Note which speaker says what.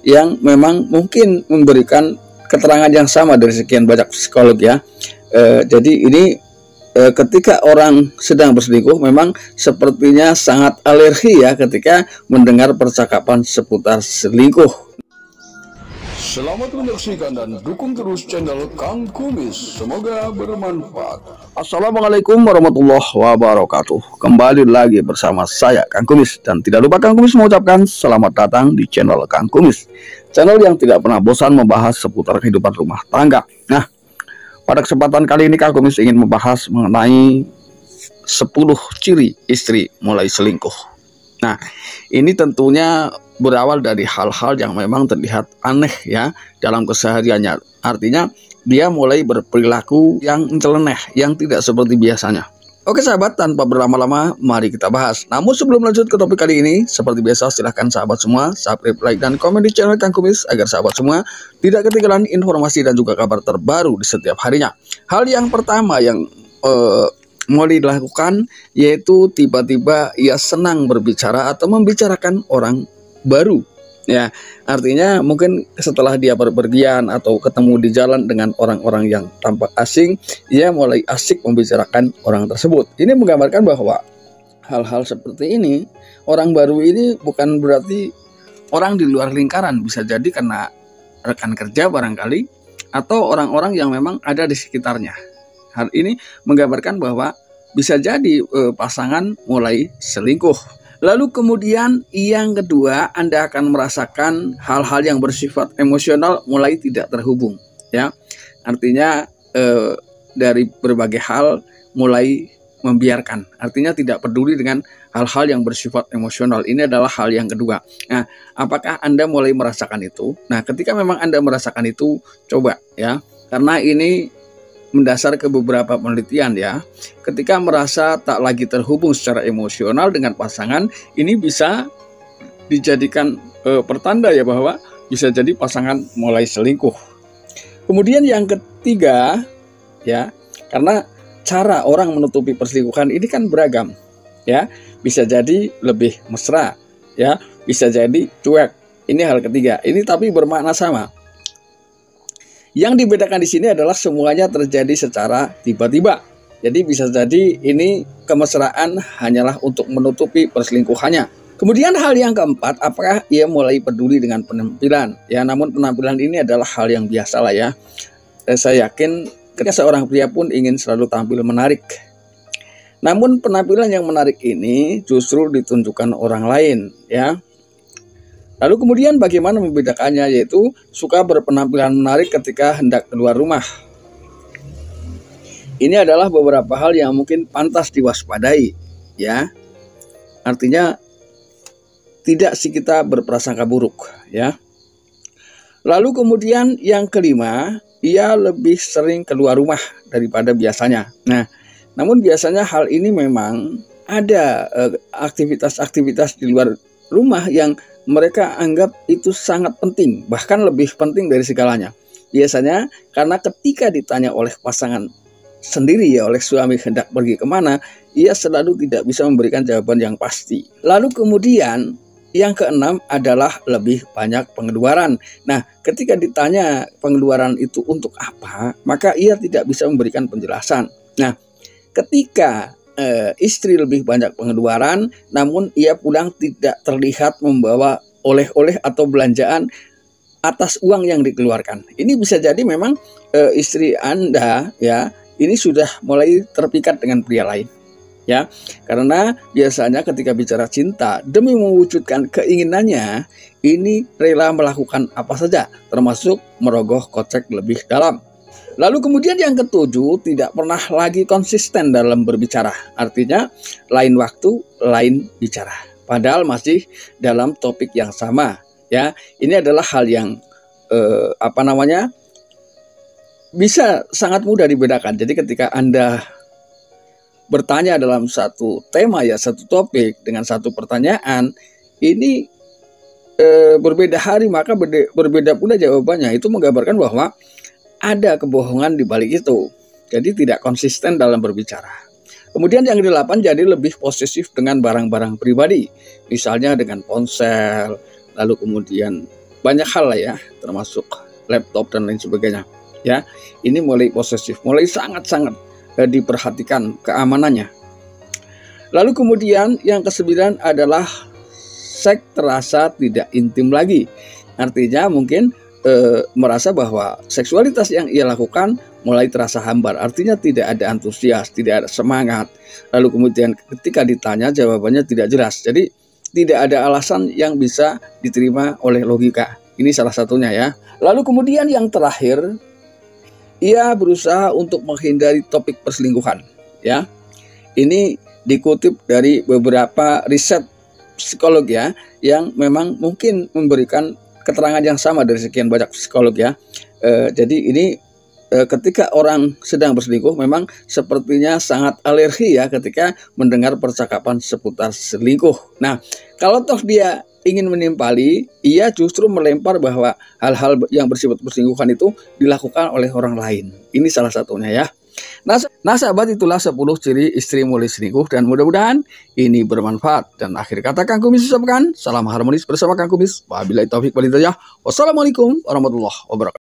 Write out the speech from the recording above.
Speaker 1: yang memang mungkin memberikan keterangan yang sama dari sekian banyak psikolog ya. Jadi ini ketika orang sedang berselingkuh memang sepertinya sangat alergi ya ketika mendengar percakapan seputar selingkuh.
Speaker 2: Selamat menyaksikan dan dukung terus channel Kang Kumis. Semoga bermanfaat.
Speaker 1: Assalamualaikum warahmatullahi wabarakatuh. Kembali lagi bersama saya Kang Kumis. Dan tidak lupa Kang Kumis mengucapkan selamat datang di channel Kang Kumis, channel yang tidak pernah bosan membahas seputar kehidupan rumah tangga. Nah, pada kesempatan kali ini Kang Kumis ingin membahas mengenai 10 ciri istri mulai selingkuh. Nah, ini tentunya berawal dari hal-hal yang memang terlihat aneh ya dalam kesehariannya. Artinya dia mulai berperilaku yang nyeleneh, yang tidak seperti biasanya. Oke sahabat, tanpa berlama-lama mari kita bahas. Namun sebelum lanjut ke topik kali ini, seperti biasa silahkan sahabat semua subscribe, like, dan komen di channel Kang Kumis agar sahabat semua tidak ketinggalan informasi dan juga kabar terbaru di setiap harinya. Hal yang pertama yang mulai dilakukan yaitu tiba-tiba ia senang berbicara atau membicarakan orang baru ya. Artinya mungkin setelah dia berpergian atau ketemu di jalan dengan orang-orang yang tampak asing, ia mulai asik membicarakan orang tersebut. Ini menggambarkan bahwa hal-hal seperti ini, orang baru ini bukan berarti orang di luar lingkaran, bisa jadi karena rekan kerja barangkali atau orang-orang yang memang ada di sekitarnya. Hal ini menggambarkan bahwa bisa jadi pasangan mulai selingkuh. Lalu kemudian yang kedua, Anda akan merasakan hal-hal yang bersifat emosional mulai tidak terhubung ya. Artinya dari berbagai hal mulai membiarkan. Artinya tidak peduli dengan hal-hal yang bersifat emosional. Ini adalah hal yang kedua. Nah, apakah Anda mulai merasakan itu? Nah, ketika memang Anda merasakan itu, coba ya. Karena ini mendasar ke beberapa penelitian ya. Ketika merasa tak lagi terhubung secara emosional dengan pasangan, ini bisa dijadikan pertanda ya bahwa bisa jadi pasangan mulai selingkuh. Kemudian yang ketiga ya, karena cara orang menutupi perselingkuhan ini kan beragam ya. Bisa jadi lebih mesra ya, bisa jadi cuek. Ini hal ketiga. Ini tapi bermakna sama. Yang dibedakan di sini adalah semuanya terjadi secara tiba-tiba. Jadi bisa jadi ini kemesraan hanyalah untuk menutupi perselingkuhannya. Kemudian hal yang keempat, apakah ia mulai peduli dengan penampilan? Ya, namun penampilan ini adalah hal yang biasa lah ya. Saya yakin ketika seorang pria pun ingin selalu tampil menarik. Namun penampilan yang menarik ini justru ditunjukkan orang lain ya. Lalu kemudian bagaimana membedakannya, yaitu suka berpenampilan menarik ketika hendak keluar rumah. Ini adalah beberapa hal yang mungkin pantas diwaspadai ya. Artinya tidak sih kita berprasangka buruk ya. Lalu kemudian yang kelima, ia lebih sering keluar rumah daripada biasanya. Nah, namun biasanya hal ini memang ada aktivitas-aktivitas di luar rumah yang mereka anggap itu sangat penting, bahkan lebih penting dari segalanya. Biasanya karena ketika ditanya oleh pasangan sendiri ya, oleh suami hendak pergi kemana, ia selalu tidak bisa memberikan jawaban yang pasti. Lalu kemudian yang keenam adalah lebih banyak pengeluaran. Nah, ketika ditanya pengeluaran itu untuk apa, maka ia tidak bisa memberikan penjelasan. Nah, ketika istri lebih banyak pengeluaran, namun ia pulang tidak terlihat membawa oleh-oleh atau belanjaan atas uang yang dikeluarkan. Ini bisa jadi memang istri Anda ya, ini sudah mulai terpikat dengan pria lain ya. Karena biasanya ketika bicara cinta, demi mewujudkan keinginannya, ini rela melakukan apa saja, termasuk merogoh kocek lebih dalam. Lalu kemudian yang ketujuh, tidak pernah lagi konsisten dalam berbicara. Artinya lain waktu, lain bicara. Padahal masih dalam topik yang sama. Ya, ini adalah hal yang bisa sangat mudah dibedakan. Jadi ketika Anda bertanya dalam satu tema ya, satu topik dengan satu pertanyaan, ini berbeda hari maka berbeda pula jawabannya. Itu menggambarkan bahwa ada kebohongan di balik itu. Jadi tidak konsisten dalam berbicara. Kemudian yang ke-8, jadi lebih posesif dengan barang-barang pribadi. Misalnya dengan ponsel, lalu kemudian banyak hal lah ya, termasuk laptop dan lain sebagainya. Ya, ini mulai posesif, mulai sangat-sangat diperhatikan keamanannya. Lalu kemudian yang ke-9 adalah seks terasa tidak intim lagi. Artinya mungkin merasa bahwa seksualitas yang ia lakukan mulai terasa hambar. Artinya tidak ada antusias, tidak ada semangat. Lalu kemudian ketika ditanya jawabannya tidak jelas. Jadi tidak ada alasan yang bisa diterima oleh logika. Ini salah satunya ya. Lalu kemudian yang terakhir, ia berusaha untuk menghindari topik perselingkuhan. Ya, ini dikutip dari beberapa riset psikolog ya, yang memang mungkin memberikan keterangan yang sama dari sekian banyak psikolog ya. Jadi ini ketika orang sedang berselingkuh memang sepertinya sangat alergi ya ketika mendengar percakapan seputar selingkuh. Nah, kalau toh dia ingin menimpali, ia justru melempar bahwa hal-hal yang bersifat perselingkuhan itu dilakukan oleh orang lain. Ini salah satunya ya. Nah sahabat, itulah 10 ciri istri mulai selingkuh, dan mudah-mudahan ini bermanfaat. Dan akhir kata Kang Kumis ucapkan salam harmonis bersama Kang Kumis. Wabillahi taufik wal hidayah. Wassalamualaikum warahmatullahi wabarakatuh.